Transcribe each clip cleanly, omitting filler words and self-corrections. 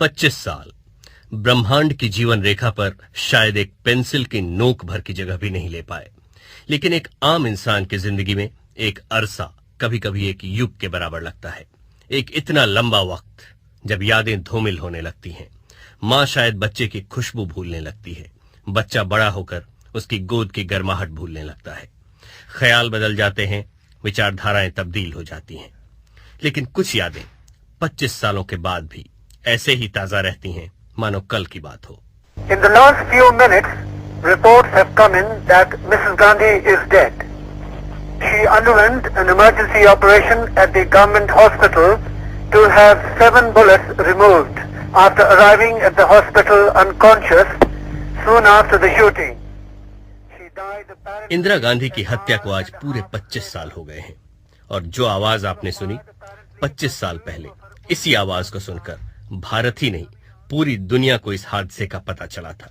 25 साल ब्रह्मांड की जीवन रेखा पर शायद एक पेंसिल की नोक भर की जगह भी नहीं ले पाए, लेकिन एक आम इंसान की जिंदगी में एक अरसा कभी कभी एक युग के बराबर लगता है। एक इतना लंबा वक्त जब यादें धूमिल होने लगती हैं। मां शायद बच्चे की खुशबू भूलने लगती है, बच्चा बड़ा होकर उसकी गोद की गर्माहट भूलने लगता है, ख्याल बदल जाते हैं, विचारधाराएं तब्दील हो जाती हैं, लेकिन कुछ यादें 25 सालों के बाद भी ऐसे ही ताजा रहती हैं मानो कल की बात हो। In the last few minutes, reports have come in that Mrs. Gandhi is dead. She underwent an emergency operation at the government hospital to have 7 bullets removed after arriving at the hospital unconscious soon after the shooting. She died apparently. Indira Gandhi की हत्या को आज पूरे 25 साल हो गए हैं और जो आवाज आपने सुनी 25 साल पहले, इसी आवाज को सुनकर भारत ही नहीं पूरी दुनिया को इस हादसे का पता चला था।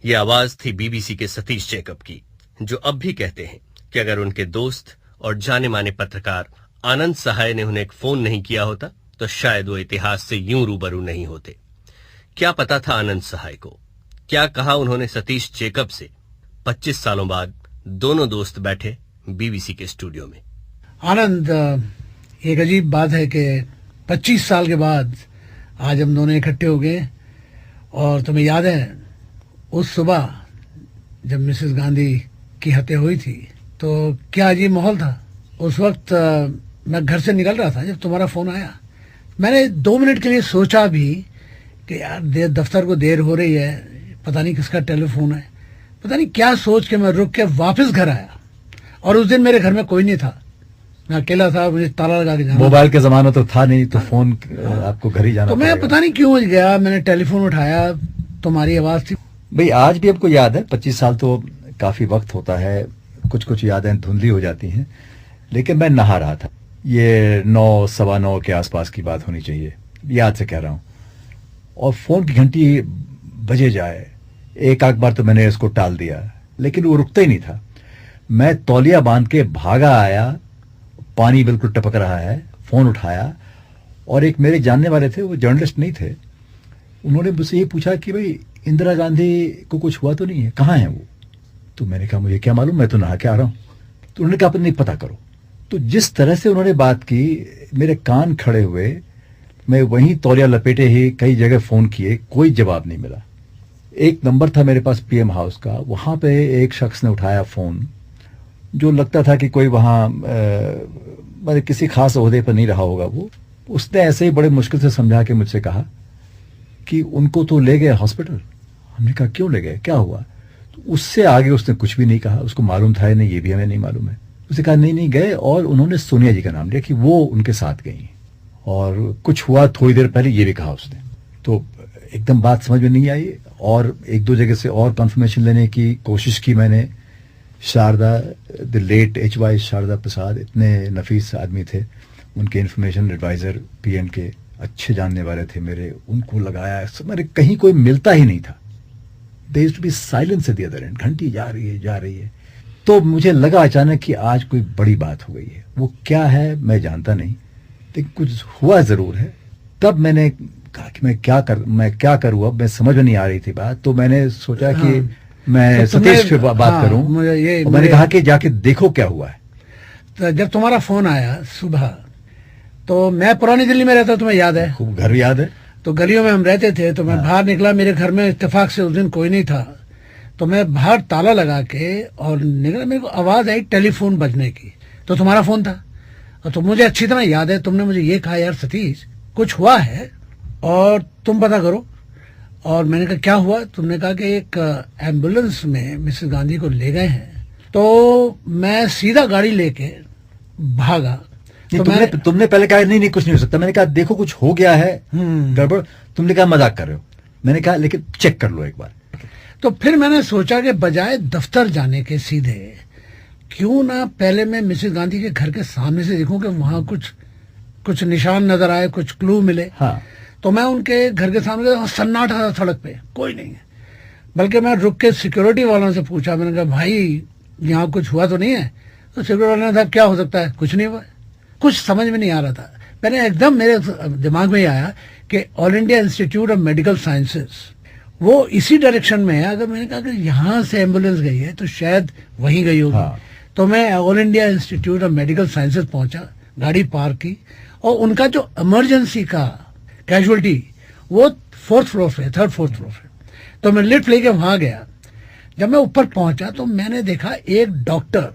यह आवाज थी बीबीसी के सतीश जैकब की, जो अब भी कहते हैं कि अगर उनके दोस्त और जाने माने पत्रकार आनंद सहाय ने उन्हें एक फोन नहीं किया होता तो शायद वो इतिहास से यूं रूबरू नहीं होते। क्या पता था आनंद सहाय को, क्या कहा उन्होंने सतीश जैकब से। 25 सालों बाद दोनों दोस्त बैठे बीबीसी के स्टूडियो में। आनंद, एक अजीब बात है कि 25 साल के बाद आज हम दोनों इकट्ठे हो गए और तुम्हें याद है उस सुबह जब मिसेस गांधी की हत्या हुई थी तो क्या अजीब माहौल था। उस वक्त मैं घर से निकल रहा था जब तुम्हारा फोन आया। मैंने 2 मिनट के लिए सोचा भी कि यार दफ्तर को देर हो रही है, पता नहीं किसका टेलीफोन है, पता नहीं क्या सोच के मैं रुक के वापस घर आया। और उस दिन मेरे घर में कोई नहीं था, मैं अकेला था, मुझे ताला लगा के जाना। मोबाइल के जमाना तो था नहीं, तो फोन आपको घर ही जाना तो मैं पता नहीं क्यों गया, मैंने टेलीफोन उठाया, तुम्हारी आवाज थी। भाई आज भी हमको याद है, 25 साल तो काफी वक्त होता है, कुछ कुछ यादें धुंधली हो जाती हैं। लेकिन मैं नहा रहा था, ये 9 सवा 9 के आसपास की बात होनी चाहिए, याद से कह रहा हूं, और फोन की घंटी बजे जाए। एक आध बार तो मैंने इसको टाल दिया, लेकिन वो रुकता ही नहीं था। मैं तौलिया बांध के भागा आया, पानी बिल्कुल टपक रहा है, फोन उठाया और एक मेरे जानने वाले थे, वो जर्नलिस्ट नहीं थे, उन्होंने मुझसे ये पूछा कि भाई इंदिरा गांधी को कुछ हुआ तो नहीं है, कहाँ है वो। तो मैंने कहा मुझे क्या मालूम, मैं तो नहा के आ रहा हूं। तो उन्होंने कहा नहीं, पता करो। तो जिस तरह से उन्होंने बात की, मेरे कान खड़े हुए, मैं वहीं तौलिया लपेटे ही कई जगह फोन किए, कोई जवाब नहीं मिला। एक नंबर था मेरे पास पीएम हाउस का, वहां पे एक शख्स ने उठाया फोन, जो लगता था कि कोई वहां मतलब किसी खास ओहदे पर नहीं रहा होगा वो। उसने ऐसे ही बड़े मुश्किल से समझा के मुझसे कहा कि उनको तो ले गए हॉस्पिटल। हमने कहा क्यों ले गए, क्या हुआ। तो उससे आगे उसने कुछ भी नहीं कहा, उसको मालूम था या नहीं ये भी हमें नहीं मालूम है। उसने कहा नहीं गए, और उन्होंने सोनिया जी का नाम लिया कि वो उनके साथ गई, और कुछ हुआ थोड़ी देर पहले ये भी कहा उसने। तो एकदम बात समझ में नहीं आई, और 1-2 जगह से और कंफर्मेशन लेने की कोशिश की मैंने। Sharda, the late HY Sharda Prasad, इतने नफीस आदमी थे, उनके इंफॉर्मेशन एडवाइजर पीएम के, अच्छे जानने वाले थे मेरे, उनको लगाया, मेरे कहीं कोई मिलता ही नहीं था। There used to be silence at the other end, घंटी जा रही है। तो मुझे लगा अचानक कि आज कोई बड़ी बात हो गई है। वो क्या है मैं जानता नहीं, लेकिन कुछ हुआ जरूर है। तब मैंने कहा कि मैं क्या करूं, अब मैं समझ में नहीं आ रही थी बात। तो मैंने सोचा कि मैं सतीश से बात करूं, और मैंने कहा कि जाके देखो क्या हुआ है। तो जब तुम्हारा फोन आया सुबह, तो मैं पुरानी दिल्ली में रहता, तुम्हें याद है, खूब घर याद है। तो गलियों में हम रहते थे, तो मैं बाहर निकला, मेरे घर में इत्तेफाक से उस दिन कोई नहीं था, तो मैं बाहर ताला लगा के और निकला, मेरे को आवाज आई टेलीफोन बजने की, तो तुम्हारा फोन था। और तो मुझे अच्छी तरह याद है, तुमने मुझे ये कहा यार सतीश कुछ हुआ है और तुम पता करो। और मैंने कहा क्या हुआ। तुमने कहा कि एक एम्बुलेंस में मिसेस गांधी को ले गए हैं। तो मैं सीधा गाड़ी लेके भागा। तो तुमने पहले कहा नहीं कुछ नहीं हो सकता। मैंने कहा देखो कुछ हो गया है गड़बड़। तुमने कहा मजाक कर रहे हो। मैंने कहा लेकिन चेक कर लो एक बार। तो फिर मैंने सोचा कि बजाय दफ्तर जाने के सीधे क्यों ना पहले मैं मिसेस गांधी के घर के सामने से देखूं कि वहां कुछ निशान नजर आए, कुछ क्लू मिले। हाँ। तो मैं उनके घर के सामने सन्नाटा था, सड़क पे कोई नहीं है। बल्कि मैं रुक के सिक्योरिटी वालों से पूछा, मैंने कहा भाई यहाँ कुछ हुआ तो नहीं है। तो सिक्योरिटी वालों ने कहा क्या हो सकता है, कुछ नहीं हुआ। कुछ समझ में नहीं आ रहा था। मैंने एकदम मेरे दिमाग में ही आया कि all India institute of medical sciences वो इसी डायरेक्शन में है। अगर मैंने कहा कि यहाँ से एम्बुलेंस गई है तो शायद वहीं गई होगी। हाँ। तो मैं all India institute of medical sciences पहुंचा, गाड़ी पार्क की, और उनका जो इमरजेंसी का कैजुअलिटी वो 4th फ्लोर पे, 3rd 4th फ्लोर पे। तो मैं लिफ्ट लेके वहां गया। जब मैं ऊपर पहुंचा तो मैंने देखा एक डॉक्टर,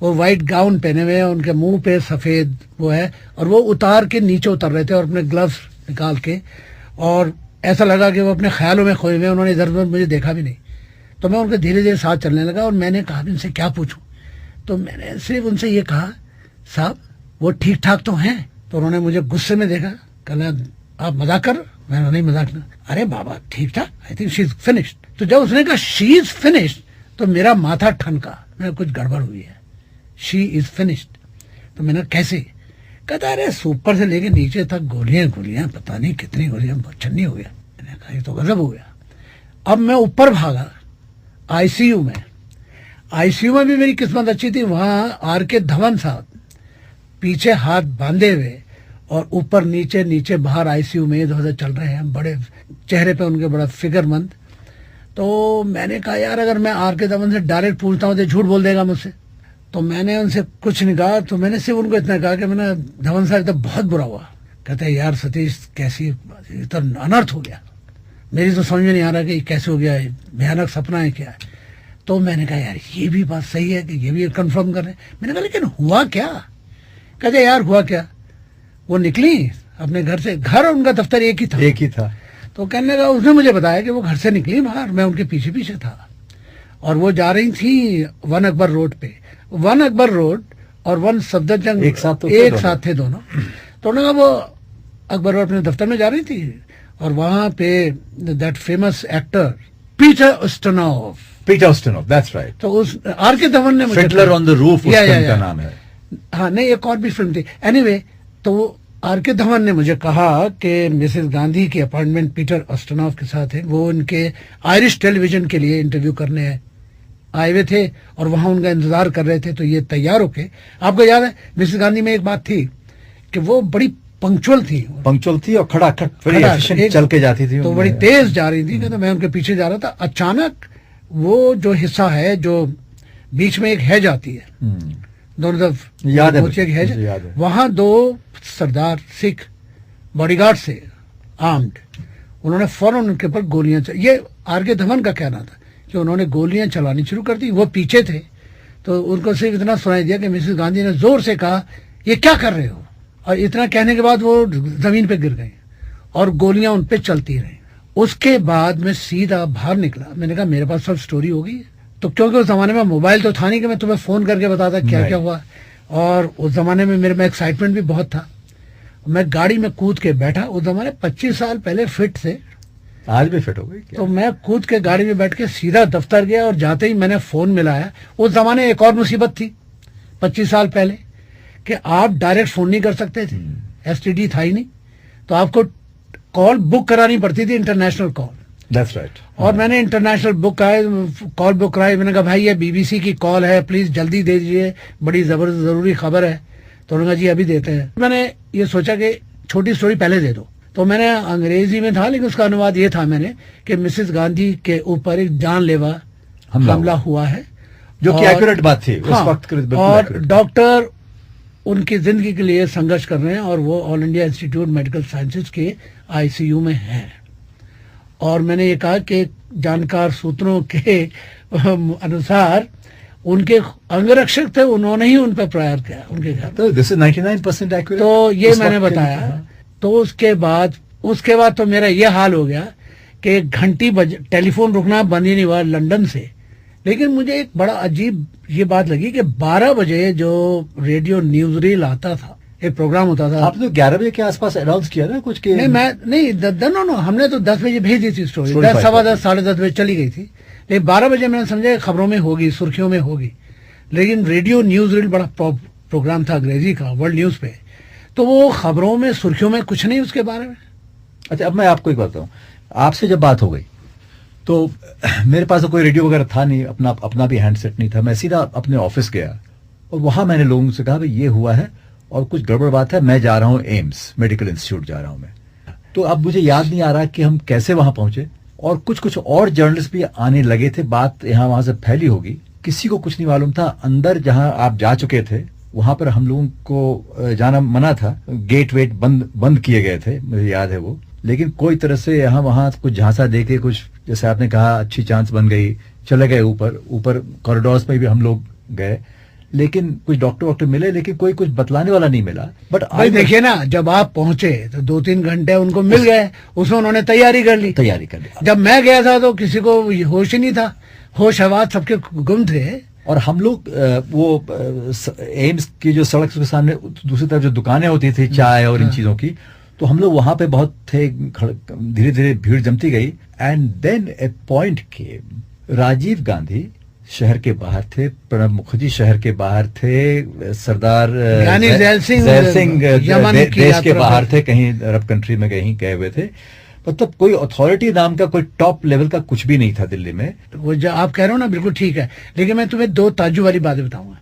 वो व्हाइट गाउन पहने हुए हैं, उनके मुंह पे सफेद वो है, और वो उतार के नीचे उतर रहे थे और अपने ग्लव्स निकाल के, और ऐसा लगा कि वो अपने ख्यालों में खोए हुए। उन्होंने इधर उधर मुझे देखा भी नहीं। तो मैं उनके धीरे धीरे साथ चलने लगा और मैंने कहा इनसे क्या पूछूं। तो मैंने सिर्फ उनसे ये कहा, साहब वो ठीक ठाक तो हैं? तो उन्होंने मुझे गुस्से में देखा, कहना आप मजाक कर? मैंने नहीं मजाक ना। अरे बाबा ठीक ठाक, I think she is finished. तो जब उसने कहा शी इज फिनिश्ड तो मेरा माथा ठनका, मेरा कुछ गड़बड़ हुई है। She is finished. तो मैंने कैसे? कहता अरे ऊपर से लेके नीचे तक गोलियां गोलियां, पता नहीं कितनी गोलियां, छन्नी हो गया। मैंने कहा ये तो गजब हो गया। अब मैं ऊपर भागा आईसीयू में। आईसीयू में भी मेरी किस्मत अच्छी थी, वहां आर.के. धवन साहब पीछे हाथ बांधे हुए और ऊपर नीचे नीचे बाहर आईसीयू में इधर उधर चल रहे हैं, बड़े चेहरे पे उनके बड़ा फिक्रमंद। तो मैंने कहा यार अगर मैं आर.के. धवन से डायरेक्ट पूछता हूँ तो झूठ बोल देगा मुझसे। तो मैंने उनसे कुछ नहीं कहा। तो मैंने सिर्फ उनको इतना कहा कि मैंने धवन साहब तो बहुत बुरा हुआ। कहते हैं यार सतीश कैसी, तो अनर्थ हो गया, मेरी तो समझ में नहीं आ रहा कि कैसे हो गया है, भयानक सपना है क्या है। तो मैंने कहा यार ये भी बात सही है कि ये भी कंफर्म कर रहे हैं। मैंने कहा लेकिन हुआ क्या? कहते यार हुआ क्या, वो निकली अपने घर से, घर और उनका दफ्तर एक ही था। तो कहने लगा, उसने मुझे बताया कि वो घर से निकली बाहर, मैं उनके पीछे पीछे था और वो जा रही थी 1 अकबर रोड पे। 1 अकबर रोड और 1 सफदरजंग एक साथ थे दोनों। तो उन्होंने कहा वो अकबर रोड अपने दफ्तर में जा रही थी और वहां पे that famous actor Peter Ustinov, that's right. तो उस आर.के. धवन ने मुझे फिडलर ऑन द रूफ उनका नाम है। हाँ नहीं, एक और भी फिल्म थी। एनीवे, तो आर.के. धवन ने मुझे कहा कि मिसेस गांधी की अपॉइंटमेंट पीटर उस्टिनोव के साथ है। वो उनके आयरिश टेलीविजन के लिए इंटरव्यू करने आए हुए थे और वहां उनका इंतजार कर रहे थे। तो ये तैयार होके, आपको याद है मिसेस गांधी में एक बात थी कि वो बड़ी पंक्चुअल थी और खड़ाखट चल के जाती थी, तो बड़ी तेज जा रही थी। तो मैं उनके पीछे जा रहा था। अचानक वो जो हिस्सा है जो बीच में एक हैज आती है, दोनों तरफ याद है, वहां 2 सरदार सिख बॉडीगार्ड से आर्म्ड, उन्होंने फौरन उनके ऊपर गोलियां ये आर.के. धवन का कहना था कि उन्होंने गोलियां चलानी शुरू कर दी। वो पीछे थे तो उनको सिर्फ इतना सुनाई दिया कि मिसेस गांधी ने जोर से कहा ये क्या कर रहे हो, और इतना कहने के बाद वो जमीन पे गिर गए और गोलियां उन पे चलती रही। उसके बाद मैं सीधा बाहर निकला। मैंने कहा मेरे पास सब स्टोरी होगी। तो क्योंकि उस जमाने में मोबाइल तो था नहीं कि मैं तुम्हें फोन करके बताता क्या क्या हुआ, और उस जमाने में मेरे में एक्साइटमेंट भी बहुत था। मैं गाड़ी में कूद के बैठा। उस जमाने 25 साल पहले फिट थे, आज भी फिट हो गई। तो मैं कूद के गाड़ी में बैठ के सीधा दफ्तर गया और जाते ही मैंने फोन मिलाया। उस जमाने एक और मुसीबत थी 25 साल पहले कि आप डायरेक्ट फोन नहीं कर सकते थे, एसटीडी था ही नहीं, तो आपको कॉल बुक करानी पड़ती थी, इंटरनेशनल कॉल। That's right. और मैंने इंटरनेशनल कॉल बुक कराई। मैंने कहा भाई ये बीबीसी की कॉल है, प्लीज जल्दी दे दीजिए, बड़ी जरूरी खबर है। तो उन्होंने कहा जी अभी देते हैं। मैंने ये सोचा कि छोटी स्टोरी पहले दे दो। तो मैंने अंग्रेजी में था लेकिन उसका अनुवाद ये था मैंने कि मिसेस गांधी के ऊपर एक जानलेवा हमला हुआ है, जो कि एक्यूरेट बात थी उस वक्त। और डॉक्टर उनकी जिंदगी के लिए संघर्ष कर रहे हैं और वो all India institute medical sciences के आईसीयू में हैं। और मैंने ये कहा कि जानकार सूत्रों के अनुसार उनके अंगरक्षक थे, उन्होंने ही उन पर प्रहार किया उनके घर। तो दिस इज 99% एक्यूरेट। तो ये मैंने बताया। तो उसके बाद तो मेरा ये हाल हो गया कि घंटी टेलीफोन रुकना बंद ही नहीं हुआ लंदन से। लेकिन मुझे एक बड़ा अजीब ये बात लगी कि 12 बजे जो रेडियो न्यूज रील आता था, एक प्रोग्राम होता था। आपने तो 11 बजे के आसपास अनाउंस किया ना कुछ के? नहीं, हमने तो 10 बजे भेज दी थी स्टोरी। 10, सवा 10, साढ़े 10 बजे चली गई थी। लेकिन 12 बजे मैंने समझा खबरों में होगी, सुर्खियों में होगी। लेकिन रेडियो न्यूज रील बड़ा प्रोग्राम था अंग्रेजी का, वर्ल्ड न्यूज पे। तो वो खबरों में सुर्खियों में कुछ नहीं उसके बारे में। अच्छा, अब मैं आपको एक बात बताऊं। आपसे जब बात हो गई तो मेरे पास तो कोई रेडियो वगैरह था नहीं, अपना भी हैंडसेट नहीं था। मैं सीधा अपने ऑफिस गया और वहां मैंने लोगों से कहा भाई ये हुआ है और कुछ गड़बड़ बात है, मैं जा रहा हूं एम्स मेडिकल इंस्टीट्यूट जा रहा हूं मैं। तो अब मुझे याद नहीं आ रहा कि हम कैसे वहां पहुंचे, और कुछ कुछ और जर्नलिस्ट भी आने लगे थे, बात यहाँ वहां से फैली होगी, किसी को कुछ नहीं मालूम था। अंदर जहां आप जा चुके थे वहां पर हम लोगों को जाना मना था, गेट वेट बंद किए गए थे, मुझे याद है वो। लेकिन कोई तरह से यहाँ वहां कुछ झांसा देके, कुछ जैसे आपने कहा अच्छी चांस बन गई, चले गए ऊपर कॉरिडोर्स में भी हम लोग गए, लेकिन कुछ डॉक्टर मिले, लेकिन कोई कुछ बतलाने वाला नहीं मिला। बट भाई देखिए ना, जब आप पहुंचे तो 2-3 घंटे उनको मिल गए, उसमें उन्होंने तैयारी कर ली। जब मैं गया था तो किसी को होश ही नहीं था, होश हवास सबके गुम थे। और हम लोग वो एम्स की जो सड़क के सामने दूसरी तरफ जो दुकानें होती थी चाय और इन चीजों की, तो हम लोग वहां पे बहुत थे, धीरे धीरे भीड़ जमती गई। And then a point came, Rajiv Gandhi शहर के बाहर थे, प्रणब मुखर्जी शहर के बाहर थे, सरदार जैल सिंह देश के बाहर थे, कहीं अरब कंट्री में कहीं गए हुए थे। मतलब कोई अथॉरिटी नाम का, कोई टॉप लेवल का कुछ भी नहीं था दिल्ली में। वो जो आप कह रहे हो ना बिल्कुल ठीक है, लेकिन मैं तुम्हें 2 ताज्जुब वाली बातें बताऊंगा।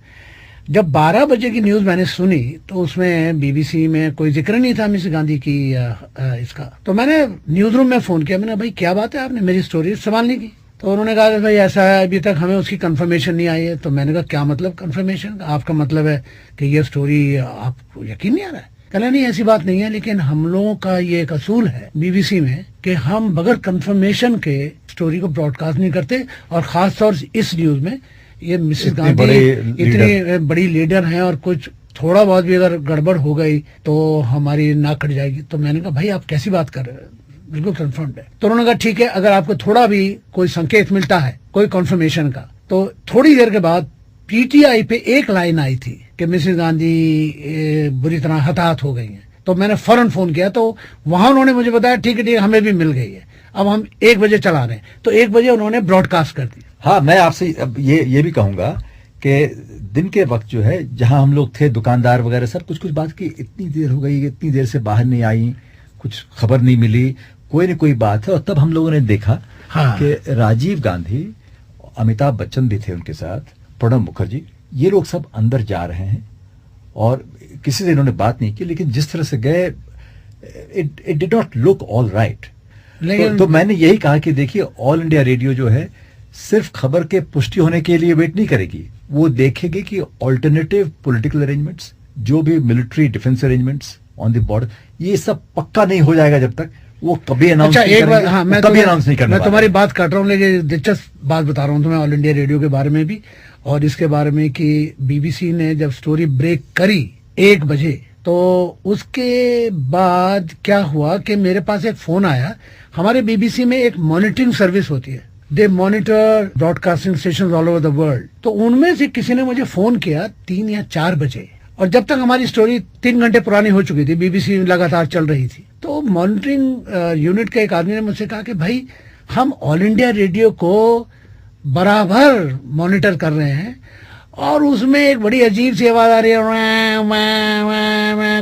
जब 12 बजे की न्यूज मैंने सुनी तो उसमें बीबीसी में कोई जिक्र नहीं था मिस गांधी की इसका। तो मैंने न्यूज रूम में फोन किया, मैंने भाई क्या बात है, आपने मेरी स्टोरी सवाल नहीं की? तो उन्होंने कहा भाई ऐसा है, अभी तक हमें उसकी कंफर्मेशन नहीं आई है। तो मैंने कहा क्या मतलब कंफर्मेशन? आपका मतलब है कि ये स्टोरी आपको यकीन नहीं आ रहा है? कहना नहीं, ऐसी बात नहीं है, लेकिन हम लोगों का ये एक असूल है बीबीसी में कि हम बगैर कंफर्मेशन के स्टोरी को ब्रॉडकास्ट नहीं करते, और खास तौर से इस न्यूज में ये मिसेस गांधी इतनी बड़ी लीडर हैं, और कुछ थोड़ा बहुत भी अगर गड़बड़ हो गई तो हमारी नाक कट जाएगी। तो मैंने कहा भाई आप कैसी बात कर रहे हैं, बिल्कुल कंफर्म्ड है। तो उन्होंने कहा ठीक है, अगर आपको थोड़ा भी कोई संकेत मिलता है कोई कंफर्मेशन का। तो थोड़ी देर के बाद पीटीआई पे एक लाइन आई थी कि मिसेस गांधी बुरी तरह हताहत हो गई हैं। तो मैंने फौरन फोन किया, तो वहां उन्होंने मुझे बताया ठीक है हमें भी मिल गई है, अब हम 1 बजे चला रहे हैं। तो 1 बजे उन्होंने ब्रॉडकास्ट कर दिया। हाँ, मैं आपसे अब ये भी कहूंगा कि दिन के वक्त जो है, जहां हम लोग थे, दुकानदार वगैरह सब कुछ बात की, इतनी देर हो गई, इतनी देर से बाहर नहीं आई, कुछ खबर नहीं मिली, कोई न कोई बात है। और तब हम लोगों ने देखा कि राजीव गांधी, अमिताभ बच्चन भी थे उनके साथ, प्रणब मुखर्जी, ये लोग सब अंदर जा रहे हैं, और किसी से इन्होंने बात नहीं की, लेकिन जिस तरह से गए, it did not look all right. तो मैंने यही कहा कि देखिए, ऑल इंडिया रेडियो जो है सिर्फ खबर के पुष्टि होने के लिए वेट नहीं करेगी, वो देखेगी कि ऑल्टरनेटिव पॉलिटिकल अरेंजमेंट्स, जो भी military defence arrangements on the border, ये सब पक्का नहीं हो जाएगा जब तक वो कभी अनाउंस नहीं करेंगे। हाँ, मैं तुम्हारी बात काट रहा हूँ, लेकिन दिलचस्प बात बता रहा हूँ तुम्हें ऑल इंडिया रेडियो के बारे में भी, और इसके बारे में कि बीबीसी ने जब स्टोरी ब्रेक करी 1 बजे, तो उसके बाद क्या हुआ कि मेरे पास एक फोन आया। हमारे बीबीसी में एक मॉनिटरिंग सर्विस होती है, they monitor broadcasting stations all over the world. तो उनमें से किसी ने मुझे फोन किया 3 या 4 बजे, और जब तक हमारी स्टोरी 3 घंटे पुरानी हो चुकी थी, बीबीसी लगातार चल रही थी। तो मॉनिटरिंग यूनिट के एक आदमी ने मुझसे कहा कि भाई हम ऑल इंडिया रेडियो को बराबर मॉनिटर कर रहे हैं, और उसमें एक बड़ी अजीब सी आवाज आ रही है,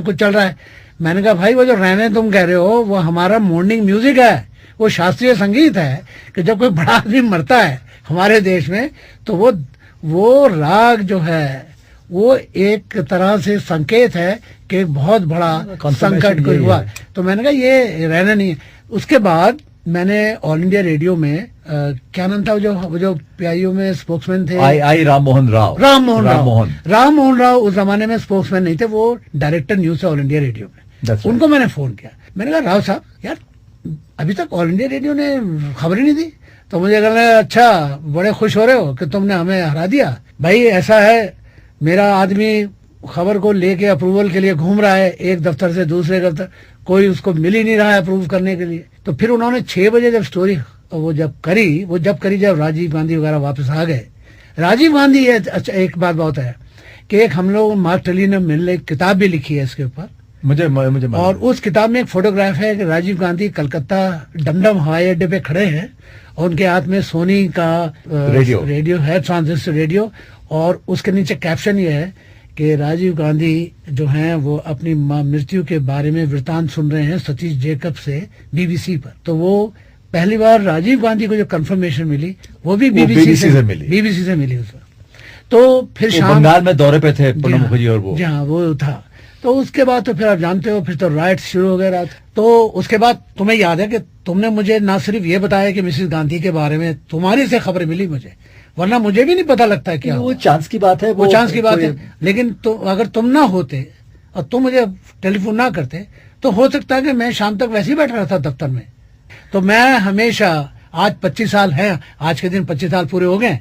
कुछ चल रहा है। मैंने कहा भाई वो जो रहने तुम कह रहे हो वो हमारा मॉर्निंग म्यूजिक है, वो शास्त्रीय संगीत है, कि जब कोई बड़ा आदमी मरता है हमारे देश में तो वो राग जो है वो एक तरह से संकेत है कि बहुत बड़ा संकट कोई हुआ। तो मैंने कहा ये रहना नहीं है। उसके बाद मैंने ऑल इंडिया रेडियो में क्या नाम था वो जो पीआईओ में स्पोक्समैन थे, आई राम मोहन राव उस जमाने में स्पोक्समैन नहीं थे, वो डायरेक्टर न्यूज है ऑल इंडिया रेडियो में। उनको मैंने फोन किया, मैंने कहा राव साहब यार अभी तक ऑल इंडिया रेडियो ने खबर ही नहीं दी। तो मुझे कहना अच्छा बड़े खुश हो रहे हो कि तुमने हमें हरा दिया। भाई ऐसा है, मेरा आदमी खबर को लेके अप्रूवल के लिए घूम रहा है एक दफ्तर से दूसरे दफ्तर, कोई उसको मिल ही नहीं रहा है अप्रूव करने के लिए। तो फिर उन्होंने 6 बजे जब स्टोरी जब करी जब राजीव गांधी वगैरह वापस आ गए। राजीव गांधी अच्छा एक बात बहुत है कि एक हम लोग मार्क टली ने मिलने किताब भी लिखी है इसके ऊपर, मुझे और उस किताब में एक फोटोग्राफ है कि राजीव गांधी कलकत्ता डमडम हवाई अड्डे पे खड़े हैं, और उनके हाथ में सोनी का रेडियो है, ट्रांजिस्टर रेडियो, और उसके नीचे कैप्शन ये है कि राजीव गांधी जो हैं वो अपनी मृत्यु के बारे में वृतांत सुन रहे हैं सतीश जेकब से बीबीसी पर। तो वो पहली बार राजीव गांधी को जो कंफर्मेशन मिली वो भी बीबीसी से मिली उस वक्त। तो फिर शाम बंगाल में दौरे पे थे प्रणब मुखर्जी और वो, जहाँ वो था। तो उसके बाद तो फिर आप जानते हो, फिर तो राइट्स शुरू हो गए रात। तो उसके बाद तुम्हें याद है कि तुमने मुझे ना सिर्फ ये बताया कि मिसेस गांधी के बारे में तुम्हारी से खबर मिली मुझे, वरना मुझे भी नहीं पता लगता क्या वो चांस की बात है, वो चांस की बात है। लेकिन तो अगर तुम ना होते और तुम मुझे टेलीफोन ना करते तो हो सकता है कि मैं शाम तक वैसे ही बैठ रहा था दफ्तर में। तो मैं हमेशा, आज 25 साल है, आज के दिन 25 साल पूरे हो गए,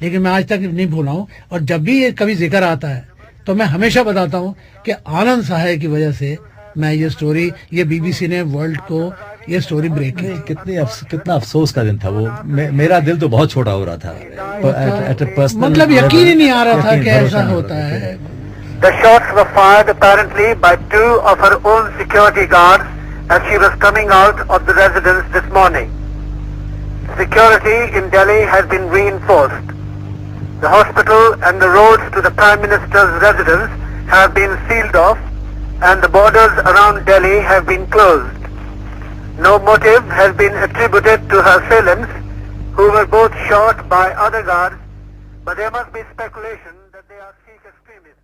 लेकिन मैं आज तक नहीं भूला हूँ। और जब भी ये कभी जिक्र आता है तो मैं हमेशा बताता हूँ कि आनंद सहाय की वजह से मैं ये स्टोरी, ये बीबीसी ने वर्ल्ड को ये स्टोरी ब्रेक की। कितना अफसोस का दिन था वो। मेरा दिल तो बहुत छोटा हो रहा था, मतलब यकीन ही नहीं आ रहा था कि ऐसा होता है। The shots were fired apparently by 2 of her own security guards as she was coming out of the residence this morning. Security in Delhi has been reinforced. The hospital and the roads to the Prime Minister's residence have been sealed off and the borders around Delhi have been closed. No motive has been attributed to her assailants, who were both shot by other guards, but there must be speculation that they are Sikh extremists.